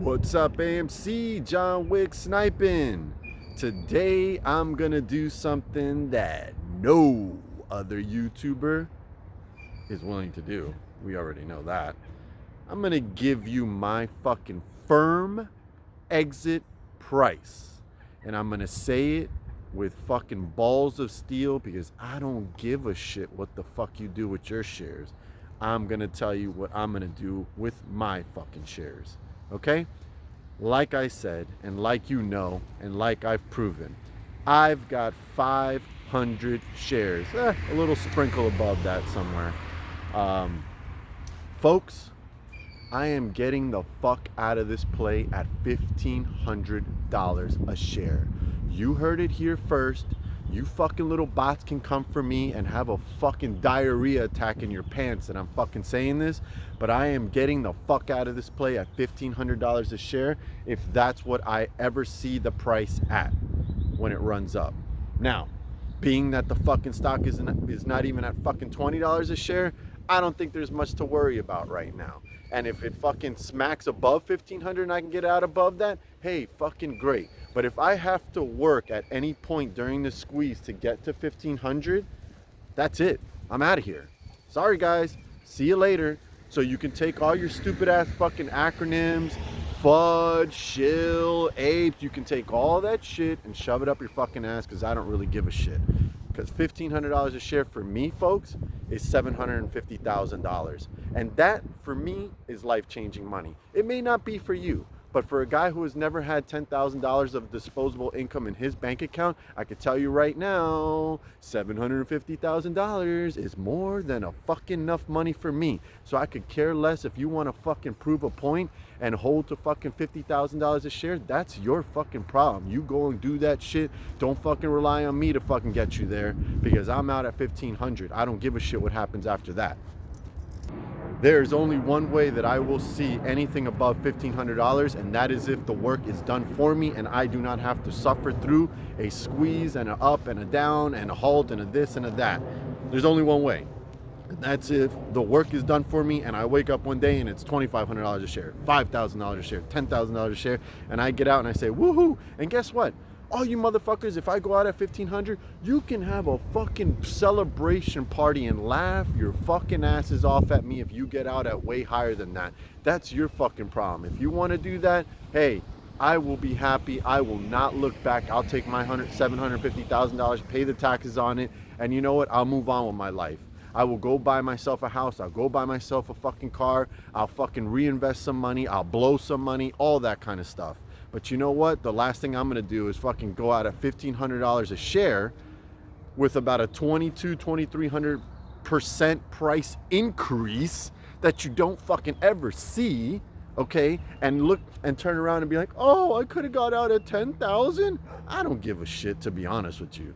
What's up, AMC? Johnwicksnipin. Today I'm gonna do something that no other YouTuber is willing to do. We already know that. I'm gonna give you my fucking firm exit price. And I'm gonna say it with fucking balls of steel because I don't give a shit what the fuck you do with your shares. I'm gonna tell you what I'm gonna do with my fucking shares. Okay? Like I said, and like you know, and like I've proven, I've got 500 shares. A little sprinkle above that somewhere. Folks, I am getting the fuck out of this play at $1,500 a share. You heard it here first. You fucking little bots can come for me and have a fucking diarrhea attack in your pants and I'm fucking saying this, but I am getting the fuck out of this play at $1,500 a share if that's what I ever see the price at when it runs up. Now, being that the fucking stock is not even at fucking $20 a share, I don't think there's much to worry about right now. And if it fucking smacks above 1,500 and I can get out above that, hey, fucking great. But if I have to work at any point during the squeeze to get to 1,500, that's it. I'm out of here. Sorry, guys. See you later. So you can take all your stupid ass fucking acronyms, FUD, shill, apes. You can take all that shit and shove it up your fucking ass because I don't really give a shit. Because $1,500 a share for me, folks, is $750,000. And that, for me, is life-changing money. It may not be for you, but for a guy who has never had $10,000 of disposable income in his bank account, I could tell you right now, $750,000 is more than a fucking enough money for me. So I could care less if you want to fucking prove a point and hold to fucking $50,000 a share. That's your fucking problem. You go and do that shit. Don't fucking rely on me to fucking get you there because I'm out at 1,500. I don't give a shit what happens after that. There's only one way that I will see anything above $1,500, and that is if the work is done for me and I do not have to suffer through a squeeze and an up and a down and a halt and a this and a that. There's only one way. And that's if the work is done for me and I wake up one day and it's $2,500 a share, $5,000 a share, $10,000 a share, and I get out and I say, woohoo, and guess what? All you motherfuckers, if I go out at 1,500, you can have a fucking celebration party and laugh your fucking asses off at me if you get out at way higher than that. That's your fucking problem. If you want to do that, hey, I will be happy. I will not look back. I'll take my $750,000, pay the taxes on it, and you know what? I'll move on with my life. I will go buy myself a house. I'll go buy myself a fucking car. I'll fucking reinvest some money. I'll blow some money, all that kind of stuff. But you know what? The last thing I'm going to do is fucking go out at $1,500 a share with about a 2,300% price increase that you don't fucking ever see, okay? And look and turn around and be like, oh, I could have got out at 10,000. I don't give a shit, to be honest with you.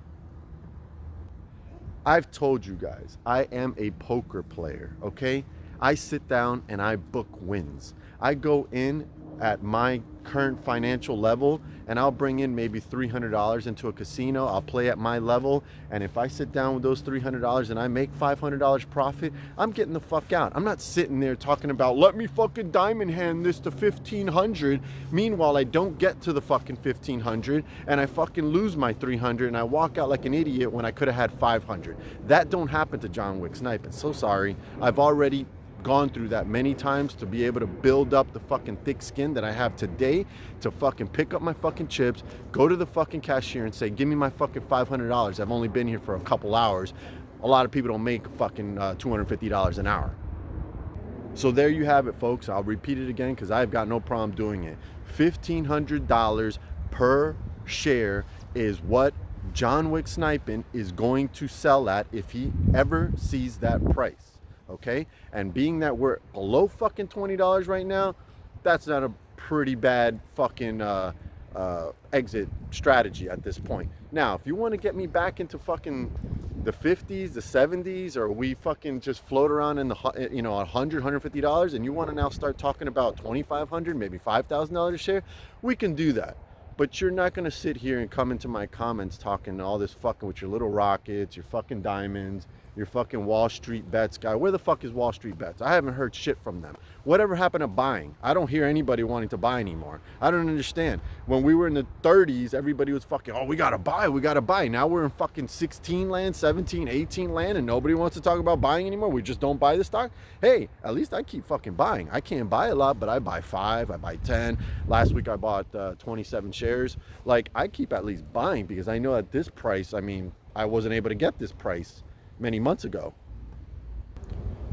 I've told you guys, I am a poker player, okay? I sit down and I book wins. I go in at my current financial level and I'll bring in maybe $300 into a casino. I'll play at my level, and if I sit down with those $300 and I make $500 profit, I'm getting the fuck out. I'm not sitting there talking about let me fucking diamond hand this to 1,500. Meanwhile, I don't get to the fucking 1,500 and I fucking lose my 300 and I walk out like an idiot when I could have had 500. That don't happen to Johnwicksnipin. So sorry. I've already gone through that many times to be able to build up the fucking thick skin that I have today to fucking pick up my fucking chips, go to the fucking cashier and say, give me my fucking $500. I've only been here for a couple hours. A lot of people don't make fucking $250 an hour. So there you have it, folks. I'll repeat it again because I've got no problem doing it. $1,500 per share is what Johnwicksnipin is going to sell at if he ever sees that price. Okay, and being that we're below fucking $20 right now, that's not a pretty bad fucking exit strategy at this point. Now, if you want to get me back into fucking the 50s, the 70s, or we fucking just float around in the $100, $150, and you want to now start talking about $2,500, maybe $5,000 a share, we can do that. But you're not going to sit here and come into my comments talking all this fucking with your little rockets, your fucking diamonds, your fucking Wall Street Bets guy. Where the fuck is Wall Street Bets? I haven't heard shit from them. Whatever happened to buying? I don't hear anybody wanting to buy anymore. I don't understand. When we were in the 30s, everybody was fucking, oh, we gotta buy, we gotta buy. Now we're in fucking 16 land, 17, 18 land, and nobody wants to talk about buying anymore. We just don't buy the stock. Hey, at least I keep fucking buying. I can't buy a lot, but I buy 5, I buy 10. Last week I bought 27 shares. Like, I keep at least buying because I know at this price, I mean, I wasn't able to get this price many months ago.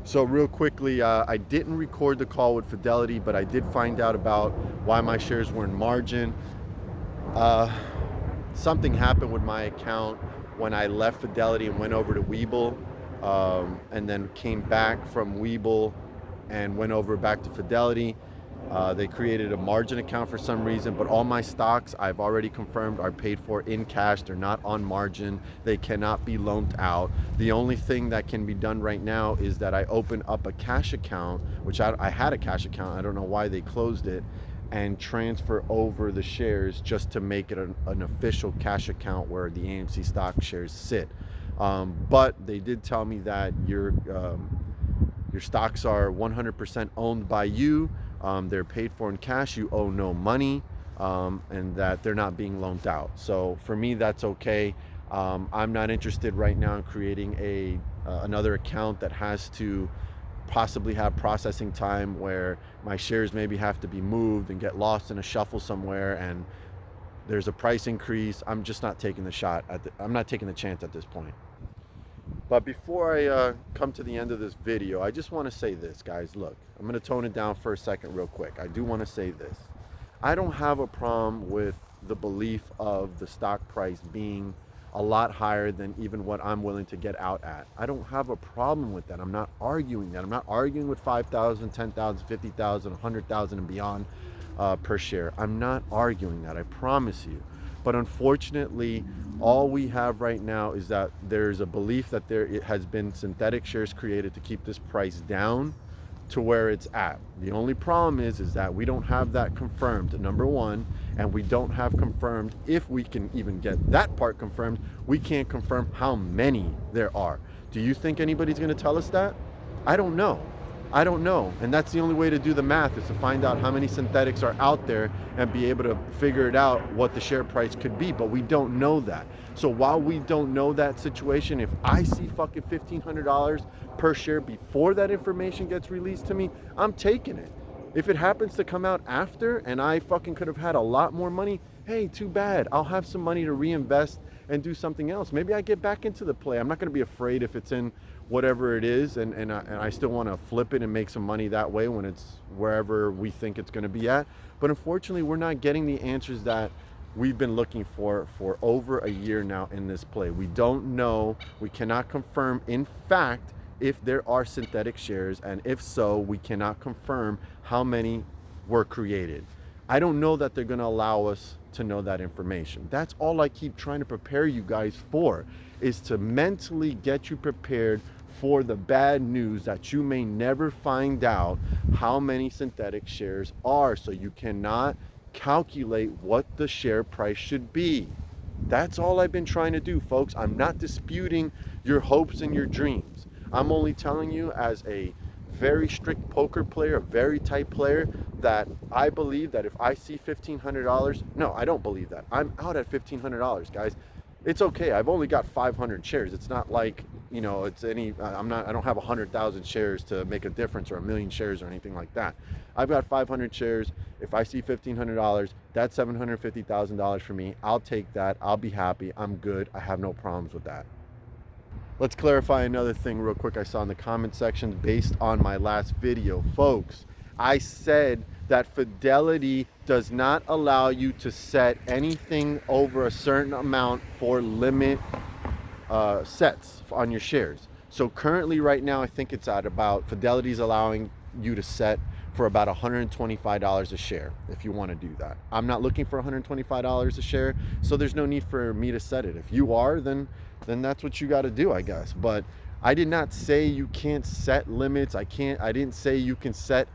So real quickly, I didn't record the call with Fidelity, but I did find out about why my shares were in margin. Something happened with my account when I left Fidelity and went over to Webull, and then came back from Webull and went over back to Fidelity. They created a margin account for some reason, but all my stocks I've already confirmed are paid for in cash. They're not on margin. They cannot be loaned out. The only thing that can be done right now is that I open up a cash account, which I had a cash account. I don't know why they closed it, and transfer over the shares just to make it an official cash account where the AMC stock shares sit. But they did tell me that your stocks are 100% owned by you. They're paid for in cash, you owe no money, and that they're not being loaned out. So for me, that's okay. I'm not interested right now in creating another account that has to possibly have processing time where my shares maybe have to be moved and get lost in a shuffle somewhere and there's a price increase. I'm just not taking the shot. I'm not taking the chance at this point. But before I come to the end of this video, I just want to say this, guys. Look, I'm going to tone it down for a second real quick. I do want to say this. I don't have a problem with the belief of the stock price being a lot higher than even what I'm willing to get out at. I don't have a problem with that. I'm not arguing that. I'm not arguing with 5,000, 10,000, 50,000, 100,000 and beyond per share. I'm not arguing that. I promise you. But unfortunately, all we have right now is that there's a belief that it has been synthetic shares created to keep this price down to where it's at. The only problem is that we don't have that confirmed, number one, and we don't have confirmed, if we can even get that part confirmed, we can't confirm how many there are. Do you think anybody's going to tell us that? I don't know. I don't know. And that's the only way to do the math, is to find out how many synthetics are out there and be able to figure it out what the share price could be. But we don't know that. So while we don't know that situation, if I see fucking $1,500 per share before that information gets released to me, I'm taking it. If it happens to come out after and I fucking could have had a lot more money, hey, too bad. I'll have some money to reinvest and do something else. Maybe I get back into the play. I'm not going to be afraid if it's in whatever it is, and I still want to flip it and make some money that way when it's wherever we think it's going to be at. But unfortunately, we're not getting the answers that we've been looking for over a year now in this play. We don't know. We cannot confirm, in fact, if there are synthetic shares, and if so, we cannot confirm how many were created. I don't know that they're going to allow us to know that information. That's all I keep trying to prepare you guys for, is to mentally get you prepared for the bad news that you may never find out how many synthetic shares are, so you cannot calculate what the share price should be. That's all I've been trying to do, folks. I'm not disputing your hopes and your dreams. I'm only telling you, as a very strict poker player, a very tight player, that I believe that if I see $1,500, no, I don't believe that. I'm out at $1,500, guys. It's okay. I've only got 500 shares. It's not like, you know, it's any, I don't have 100,000 shares to make a difference, or 1,000,000 shares or anything like that. I've got 500 shares. If I see $1,500, that's $750,000 for me. I'll take that. I'll be happy. I'm good. I have no problems with that. Let's clarify another thing real quick I saw in the comment section based on my last video. Folks, I said that Fidelity does not allow you to set anything over a certain amount for limit sets on your shares. So currently right now, I think it's at about, Fidelity's allowing you to set for about $125 a share if you want to do that. I'm not looking for $125 a share, so there's no need for me to set it. If you are, then that's what you got to do, I guess. But I did not say you can't set limits. I didn't say you can set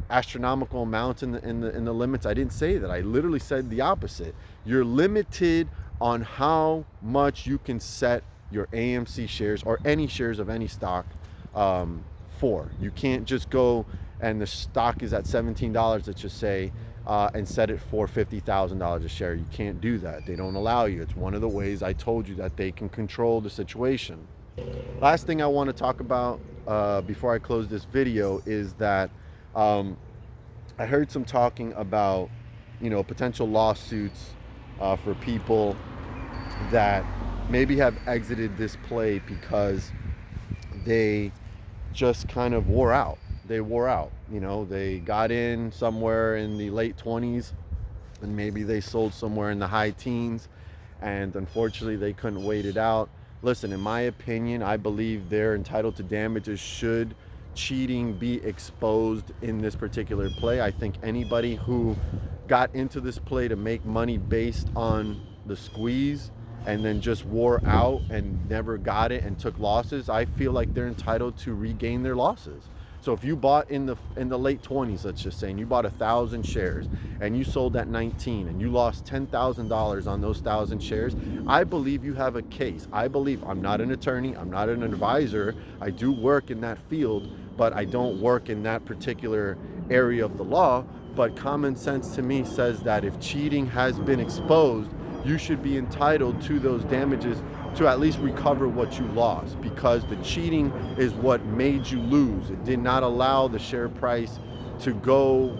astronomical amounts in the limits. I didn't say that. I literally said the opposite. You're limited on how much you can set your AMC shares or any shares of any stock for. You can't just go and the stock is at $17, let's just say, and set it for $50,000 a share. You can't do that. They don't allow you. It's one of the ways I told you that they can control the situation. Last thing I want to talk about before I close this video is that I heard some talking about, you know, potential lawsuits for people that maybe have exited this play because they just kind of wore out. They wore out, you know, they got in somewhere in the late 20s and maybe they sold somewhere in the high teens, and unfortunately they couldn't wait it out. Listen, in my opinion, I believe they're entitled to damages should cheating be exposed in this particular play. I think anybody who got into this play to make money based on the squeeze and then just wore out and never got it and took losses, I feel like they're entitled to regain their losses. So if you bought in the late 20s, let's just say, and you bought 1,000 shares and you sold at 19 and you lost $10,000 on those 1,000 shares, I believe you have a case. I believe, I'm not an attorney, I'm not an advisor, I do work in that field, but I don't work in that particular area of the law. But common sense to me says that if cheating has been exposed, you should be entitled to those damages to at least recover what you lost, because the cheating is what made you lose. It did not allow the share price to go,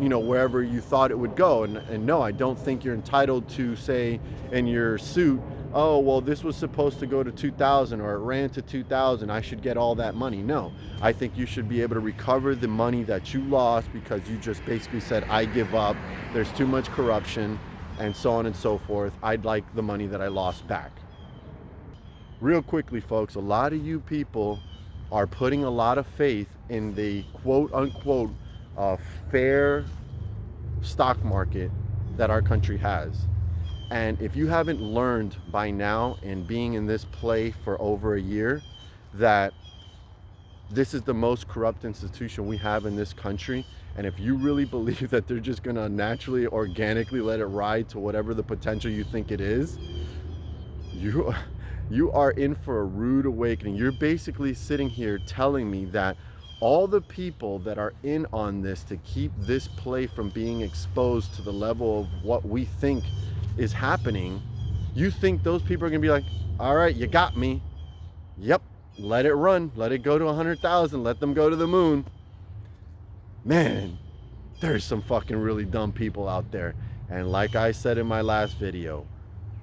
you know, wherever you thought it would go. And no, I don't think you're entitled to say in your suit, oh, well, this was supposed to go to 2,000 or it ran to 2,000, I should get all that money. No, I think you should be able to recover the money that you lost because you just basically said, I give up, there's too much corruption, and so on and so forth. I'd like the money that I lost back. Real quickly, folks, a lot of you people are putting a lot of faith in the quote unquote fair stock market that our country has. And if you haven't learned by now, in being in this play for over a year, that this is the most corrupt institution we have in this country, and if you really believe that they're just gonna naturally, organically let it ride to whatever the potential you think it is, you are in for a rude awakening. You're basically sitting here telling me that all the people that are in on this to keep this play from being exposed to the level of what we think is happening, you think those people are gonna be like, all right, you got me. Yep, let it run. Let it go to 100,000. Let them go to the moon. Man, there's some fucking really dumb people out there. And like I said in my last video,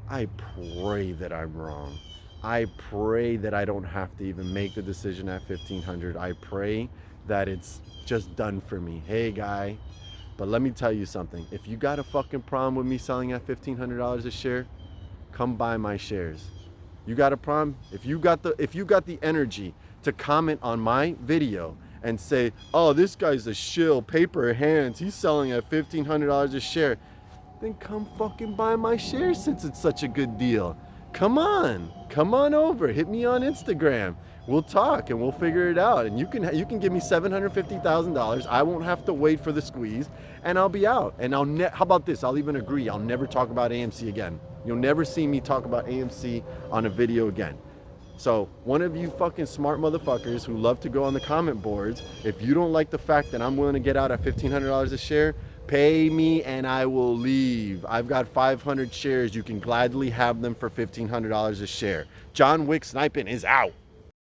I pray that I'm wrong. I pray that I don't have to even make the decision at 1,500. I pray that it's just done for me. Hey, guy, but let me tell you something. If you got a fucking problem with me selling at $1,500 a share, come buy my shares. You got a problem? If you got the energy to comment on my video and say, oh, this guy's a shill, paper hands, he's selling at $1,500 a share, then come fucking buy my shares since it's such a good deal. Come on over, hit me on Instagram. We'll talk and we'll figure it out. And you can give me $750,000. I won't have to wait for the squeeze, and I'll be out. And how about this? I'll even agree. I'll never talk about AMC again. You'll never see me talk about AMC on a video again. So one of you fucking smart motherfuckers who love to go on the comment boards, if you don't like the fact that I'm willing to get out at $1,500 a share, pay me and I will leave. I've got 500 shares. You can gladly have them for $1,500 a share. Johnwicksnipin is out.